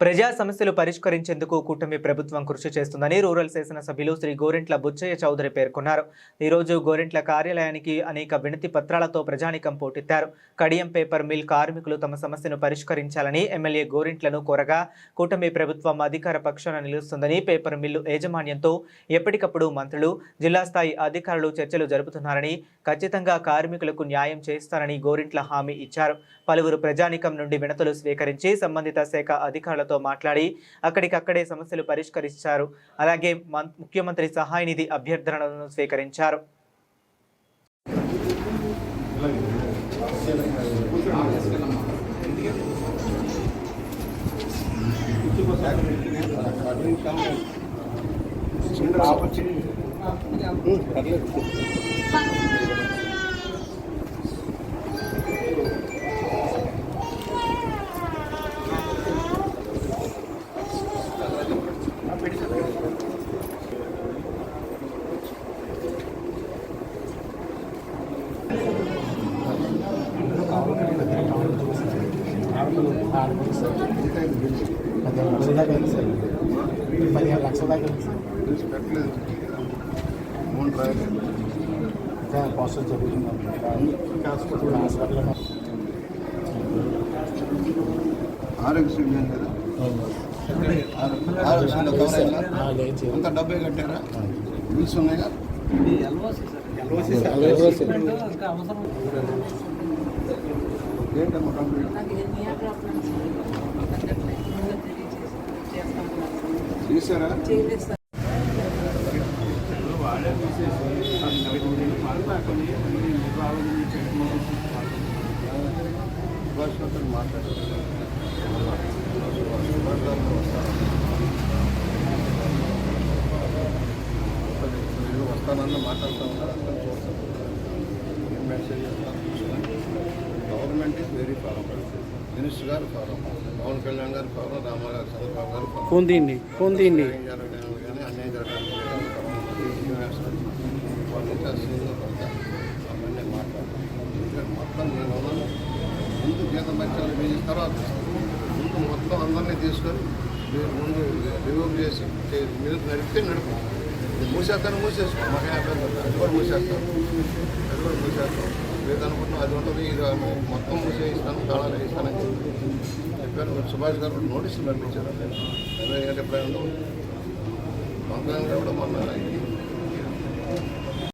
ప్రజా సమస్యలు పరిష్కరించేందుకు కూటమి ప్రభుత్వం కృషి చేస్తుందని రూరల్ శాసనసభ్యులు శ్రీ గోరెంట్ల బుచ్చయ్య చౌదరి పేర్కొన్నారు. ఈ రోజు గోరెంట్ల కార్యాలయానికి అనేక వినతి పత్రాలతో ప్రజానీకం పోటెత్తారు. కడియం పేపర్ మిల్ కార్మికులు తమ సమస్యను పరిష్కరించాలని ఎమ్మెల్యే గోరెంట్లను కోరగా కూటమి ప్రభుత్వం అధికార పక్షాన నిలుస్తుందని, పేపర్ మిల్లు యాజమాన్యంతో ఎప్పటికప్పుడు మంత్రులు, జిల్లా స్థాయి అధికారులు చర్చలు జరుపుతున్నారని, ఖచ్చితంగా కార్మికులకు న్యాయం చేస్తారని గోరెంట్ల హామీ ఇచ్చారు. పలువురు ప్రజానీకం నుండి వినతులు స్వీకరించి సంబంధిత శాఖ అధికారులతో మాట్లాడి అక్కడికక్కడే సమస్యలు పరిష్కరించారు. అలాగే ముఖ్యమంత్రి సహాయ నిధి అభ్యర్థనలను స్వీకరించారు. ఆరోగ్యశ్రీ అంత డబ్బే కట్టారా? బిల్స్ ఉన్నాయిగా. ఏంటమ్మా కంప్లీట్ చేశారా? మాట్లాడారు వస్తానన్న మాట్లాడుతూ ఉన్నారు. అంతా చూస్తాం, ఏం మెసేజ్ చేస్తాను. Government is very firm. Minister గారు ఫారం, పవన్ కళ్యాణ్ గారు ఫారం, రామారావు చంద్రబాబు గారు ఫోన్ తీయండి కానీ అన్యాయం జరగడానికి అవన్నీ మాట్లాడతాం. మొత్తం నేను ముందు జీతం పక్షాలు వేసిన తర్వాత ముందు మొత్తం అందరినీ తీసుకొని మీరు ముందు రివ్యూ చేసి మీరు నడిపితే నడుపు. మూసేస్తాను మూసేసుకో, మాకు అది కూడా మూసేస్తాం, లేదనుకుంటున్నాం. అది ఉంటుంది, ఇది మొత్తం మూసేయిస్తాను, తాళాలు వేయిస్తానని చెప్పారు. సుభాష్ గారు నోటీసులు పంపించారు. ఎప్పుడైనా మంత్రి కూడా మొన్న